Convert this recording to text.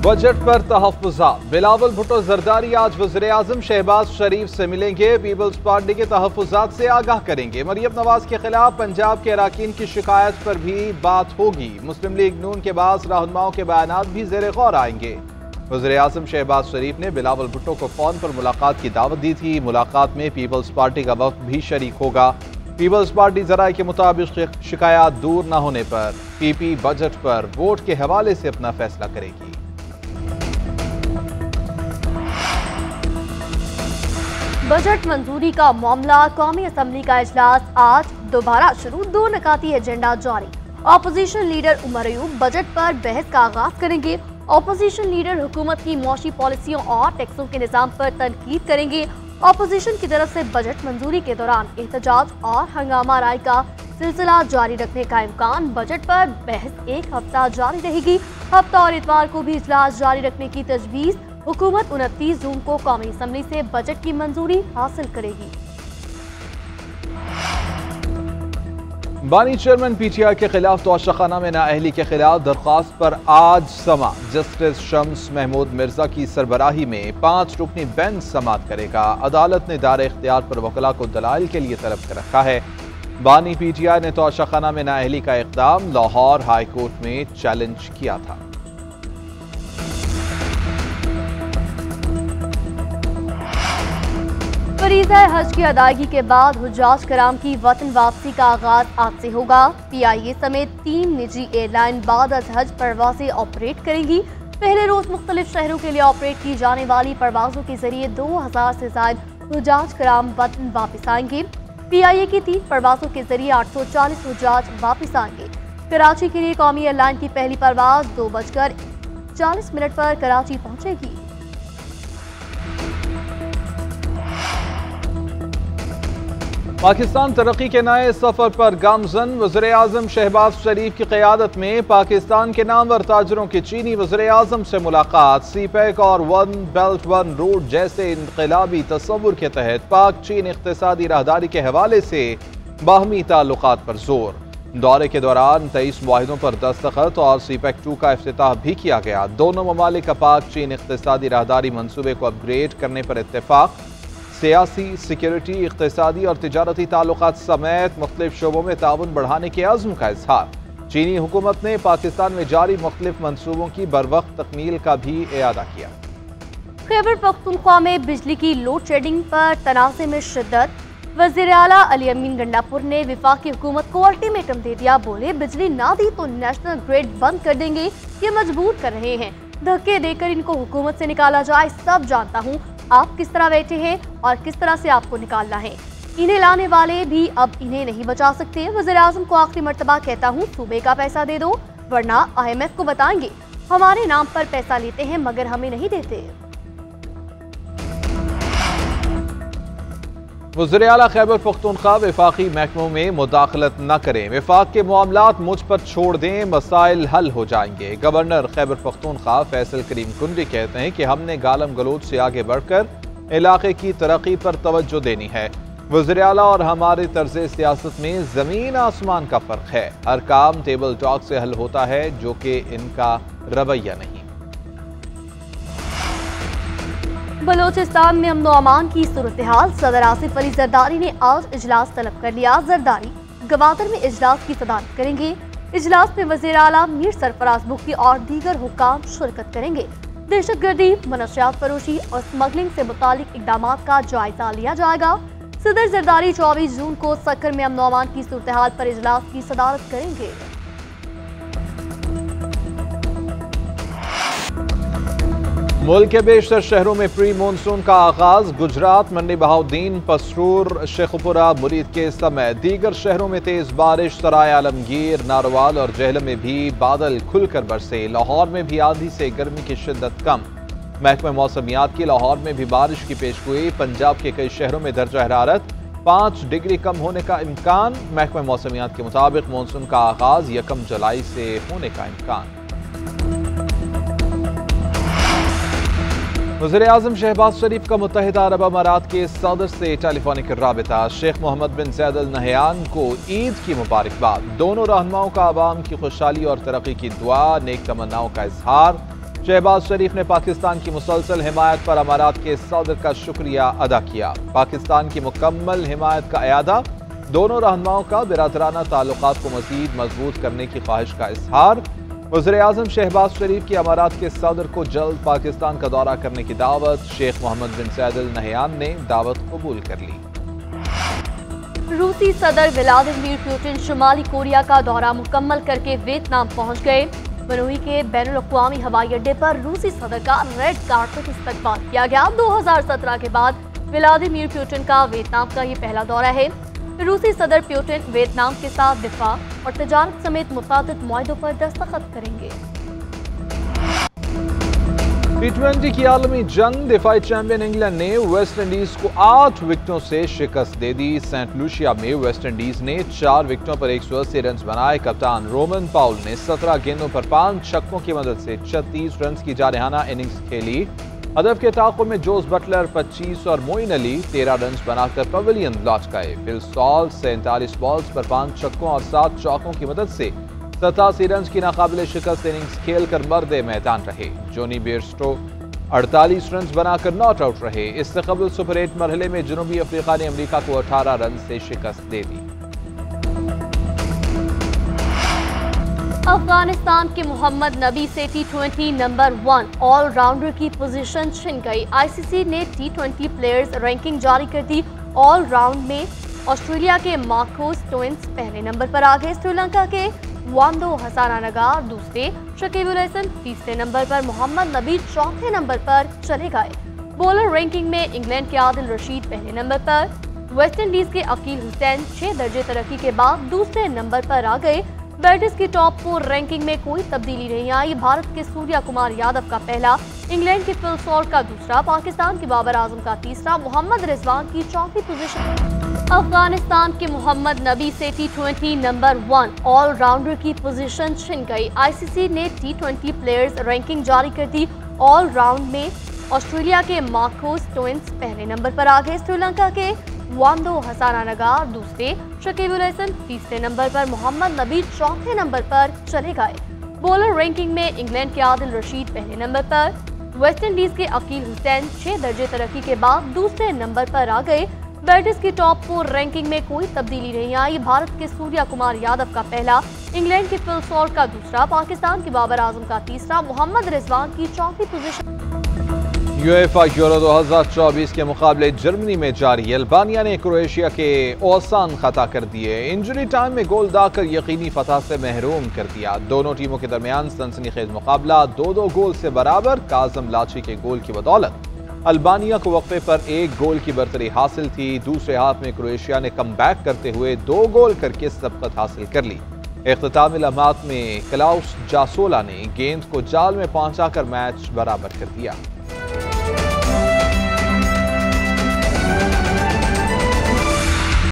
Budget पर तहफ़्फ़ुज़ात। बिलावल भुट्टो ज़रदारी आज वज़ीर-ए-आज़म शहबाज शरीफ से मिलेंगे। पीपल्स पार्टी के तहफ़्फ़ुज़ात से आगाह करेंगे। मरियम नवाज के खिलाफ पंजाब के अराकीन की शिकायत पर भी बात होगी। मुस्लिम लीग नून के बाज़ रहनुमाओं के बयानात भी ज़ेरे गौर आएंगे। वज़ीर-ए-आज़म शहबाज शरीफ ने बिलावल भुट्टो को फ़ोन पर मुलाकात की दावत दी थी। मुलाकात में पीपल्स पार्टी का वफ़द भी शरीक होगा। पीपल्स पार्टी ज़राए के मुताबिक शिकायत दूर न होने पर पीपी बजट पर वोट के हवाले से अपना फैसला करेगी। बजट मंजूरी का मामला। कौमी असम्बली का इजलास आज दोबारा शुरू। 2 नकाती एजेंडा जारी। Opposition leader Omar Ayub budget पर बहस का आगाज करेंगे। ऑपोजिशन लीडर हुकूमत की मौशी पॉलिसियों और टैक्सों के निज़ाम पर तनकीद करेंगे। ऑपोजिशन की तरफ से बजट मंजूरी के दौरान एहतजाज और हंगामा राय का सिलसिला जारी रखने का इम्कान। बजट पर बहस 1 हफ्ता जारी रहेगी। हफ्ता और इतवार को भी इजलास जारी रखने की तजवीज़। हुकूमत 29 जून को कौमी असम्बली से बजट की मंजूरी हासिल करेगी। बानी चेयरमैन पीटीआई के खिलाफ तोशाखाना में नाअहली के खिलाफ दरख्वास्त पर आज समा। जस्टिस शम्स महमूद मिर्जा की सरबराही में 5 रुकनी बेंच समाअत करेगा। अदालत ने दायरे इख्तियार पर वकला को दलाइल के लिए तलब कर रखा है। बानी पीटीआई ने तोशाखाना में नाअहली का इक़दाम लाहौर हाई कोर्ट में चैलेंज किया था। फरीज़ा हज की अदायगी के बाद हुज्जाज कराम की वतन वापसी का आगाज आज से होगा। PIA समेत 3 निजी एयरलाइन बाद अज हज परवाजें ऑपरेट करेंगी। पहले रोज मुख्तलिफ शहरों के लिए ऑपरेट की जाने वाली परवाजों के जरिए 2000 से ज्यादा हुज्जाज कराम वतन वापस आएंगे। PIA की 3 परवाजों के जरिए 840 हुज्जाज वापस आएंगे। कराची के लिए कौमी एयरलाइन की पहली परवाज 2:40 पर कराची पहुंचेगी। पाकिस्तान तरक्की के नए सफर पर गामजन। वज़ीर-ए-आज़म शहबाज शरीफ की क़यादत में पाकिस्तान के नामवर ताजरों की चीनी वज़ीर-ए-आज़म से मुलाकात। CPEC और वन बेल्ट वन रोड जैसे इनक़लाबी तस्वुर के तहत पाक चीन इक़्तिसादी राहदारी के हवाले से बाहमी ताल्लुकात पर जोर। दौरे के दौरान 23 मुआहिदों पर दस्तखत और CPEC 2 का इफ्तिताह भी किया गया। दोनों ममालिक का पाक चीन इक़्तिसादी राहदारी मनसूबे को अपग्रेड करने पर इत्तेफाक। सियासी, सिक्योरिटी, इक़्तिसादी और तिजारती ताल्लुकात समेत मुख्तलिफ शोबों में ताउन बढ़ाने के अज़्म का इज़हार। चीनी हुकूमत ने पाकिस्तान में जारी मुख्तलिफ मनसूबों की बरवक्त तकमील का भी इयादा किया। खैबर पख्तूनख्वा में बिजली की लोड शेडिंग पर तनाज़े में शिद्दत। वज़ीर आला अली अमीन गंडापुर ने वफाकी हुकूमत को अल्टीमेटम दे दिया। बोले बिजली ना दी तो नेशनल ग्रिड बंद कर देंगे। ये मजबूर कर रहे हैं। धक्के देकर इनको हुकूमत से निकाला जाए। सब जानता हूँ आप किस तरह बैठे हैं और किस तरह से आपको निकालना है। इन्हें लाने वाले भी अब इन्हें नहीं बचा सकते। वज़ीर-ए-आज़म को आखिरी मर्तबा कहता हूँ सूबे का पैसा दे दो, वरना IMF को बताएंगे हमारे नाम पर पैसा लेते हैं मगर हमें नहीं देते। वज़ीर-ए-आला खैबर पख्तूनख्वा वफाकी महकमों में मुदाखलत न करें। वफाक के मामलात मुझ पर छोड़ दें, मसाइल हल हो जाएंगे। गवर्नर खैबर पख्तूनख्वा फैसल करीम कुंडी कहते हैं कि हमने गालम गलोच से आगे बढ़कर इलाके की तरक्की पर तवज्जो देनी है। वज़ीर-ए-आला और हमारे तर्ज सियासत में ज़मीन आसमान का फ़र्क है। हर काम टेबल टॉक से हल होता है, जो कि इनका रवैया नहीं। बलोचिस्तान में अमन अमान की सूरत हाल। सदर आसिफ अली जरदारी ने आज इजलास तलब कर लिया। जरदारी गवादर में इजलास की सदारत करेंगे। इजलास में वज़ीर आला मीर सरफराज बुख्ती और दीगर हुक्काम शिरकत करेंगे। दहशतगर्दी, मनशियात फरोशी और स्मगलिंग से मुतालिक इक़दामात का जायजा लिया जाएगा। सदर जरदारी 24 जून को सक्कर में अमन अमान की सूरत हाल पर इजलास की सदारत करेंगे। मुल्क के बेशतर शहरों में प्री मानसून का आगाज। गुजरात, मंडी बहाउद्दीन, पसरूर, शेखुपुरा, मुरीद के समय दीगर शहरों में तेज बारिश। सराय आलमगीर, नारोवाल और जेहलम में भी बादल खुलकर बरसे। लाहौर में भी आंधी से गर्मी की शिद्दत कम। महकमा मौसमियात की लाहौर में भी बारिश की पेशगोई। पंजाब के कई शहरों में दर्जा हरारत 5 डिग्री कम होने का इम्कान। महकमा मौसमियात के मुताबिक मानसून का आगाज 1 जुलाई से होने का इम्कान। वज़ीर-ए-आज़म शहबाज शरीफ का मुत्तहिदा अरब अमारात के सदर से टेलीफोनिक राबिता। शेख मोहम्मद बिन ज़ायद अल नहयान को ईद की मुबारकबाद। दोनों रहनुमाओं का आवाम की खुशहाली और तरक्की की दुआ, नेक तमन्नाओं का इजहार। शहबाज शरीफ ने पाकिस्तान की मुसलसल हिमायत पर अमारात के सदर का शुक्रिया अदा किया। पाकिस्तान की मुकम्मल हिमायत का अयादा, दोनों रहनुमाओं का बिरादराना ताल्लुकात को मजीद मजबूत करने की ख्वाहिश का इजहार। वज़ीर-ए-आज़म शहबाज शरीफ की अमारात के सदर को जल्द पाकिस्तान का दौरा करने की दावत। शेख मोहम्मद बिन सैद अल नहयान ने दावत कबूल कर ली। रूसी सदर व्लादिमीर पुतिन शुमाली कोरिया का दौरा मुकम्मल करके वियतनाम पहुंच गए। मनोई के बैनुल-अक़वामी हवाई अड्डे पर रूसी सदर का रेड कार्पेट इस्तकबाल किया गया। 2017 के बाद व्लादिमीर पुतिन का वियतनाम का ये पहला दौरा है। रूसी सदर पुतिन वियतनाम के साथ दिफा और तजारत समेत मुतादिद मुआहदों पर दस्तखत करेंगे। T20 की आलमी जंग, दिफाई चैंपियन इंग्लैंड ने वेस्ट इंडीज को 8 विकेटों से शिकस्त दे दी। सेंट लूसिया में वेस्ट इंडीज ने 4 विकेटों पर 180 रन बनाए। कप्तान रोमन पाउल ने 17 गेंदों पर 5 छक्कों की मदद से 36 रन की जारहाना इनिंग्स खेली। हदफ के ताक़ुब में जोस बटलर 25 और मोइन अली 13 रन बनाकर पवेलियन लौट गए। फिल सॉल्ट 47 बॉल्स पर 5 छक्कों और 7 चौकों की मदद से 87 रन की नाकाबिले शिकस्त इनिंग्स खेलकर मर्दे मैदान रहे। जोनी बेयरस्टो 48 रन बनाकर नॉट आउट रहे। इससे कबल सुपर 8 मरहले में जनूबी अफ्रीका ने अमरीका को 18 रन से शिकस्त दे दी। अफगानिस्तान के मोहम्मद नबी से T20 नंबर 1 ऑलराउंडर की पोजीशन छिन गई। आईसीसी ने T20 प्लेयर्स रैंकिंग जारी कर दी। ऑलराउंड में ऑस्ट्रेलिया के मार्कोस स्टोइन्स पहले नंबर पर आ गए। श्रीलंका के वांदो हसानानगार दूसरे, शकीब अल हसन तीसरे नंबर पर, मोहम्मद नबी चौथे नंबर पर चले गए। बॉलर रैंकिंग में इंग्लैंड के आदिल रशीद पहले नंबर पर, वेस्ट इंडीज के अकील हुसैन 6 दर्जे तरक्की के बाद दूसरे नंबर पर आ गए। बैटर्स की टॉप 4 रैंकिंग में कोई तब्दीली नहीं आई। भारत के सूर्या कुमार यादव का पहला, इंग्लैंड के फिल सॉल्ट का दूसरा, पाकिस्तान के बाबर आजम का तीसरा, मोहम्मद रिजवान की चौथी पोजीशन। अफगानिस्तान के मोहम्मद नबी से T20 नंबर 1 ऑलराउंडर की पोजीशन छिन गई। आईसीसी ने T20 प्लेयर्स रैंकिंग जारी कर दी। ऑलराउंड में ऑस्ट्रेलिया के मार्कोस स्टोइन्स पहले नंबर पर आ गए। श्रीलंका के वांदो हसानानगार दूसरे, शकीब अल हसन तीसरे नंबर पर, मोहम्मद नबी चौथे नंबर पर चले गए। बॉलर रैंकिंग में इंग्लैंड के आदिल रशीद पहले नंबर पर, वेस्ट इंडीज के अकील हुसैन 6 दर्जे तरक्की के बाद दूसरे नंबर पर आ गए। बैटर्स की टॉप 4 रैंकिंग में कोई तब्दीली नहीं आई। भारत के सूर्या कुमार यादव का पहला, इंग्लैंड के फिल सॉल्ट का दूसरा, पाकिस्तान के बाबर आजम का तीसरा, मोहम्मद रिजवान की चौथी पोजीशन। यूएफा यूरो 2024 के मुकाबले जर्मनी में जारी। अल्बानिया ने क्रोएशिया के औसान खता कर दिए। इंजरी टाइम में गोल दाकर यकीनी फतह से महरूम कर दिया। दोनों टीमों के दरमियान सनसनीखेज मुकाबला 2-2 गोल से बराबर। काजम लाची के गोल की बदौलत अल्बानिया को वक्फे पर 1 गोल की बरतरी हासिल थी। दूसरे हाफ में क्रोएशिया ने कमबैक करते हुए 2 गोल करके सबकत हासिल कर ली। इख्तितामी लम्हात में क्लाउस जासोला ने गेंद को जाल में पहुंचाकर मैच बराबर कर दिया।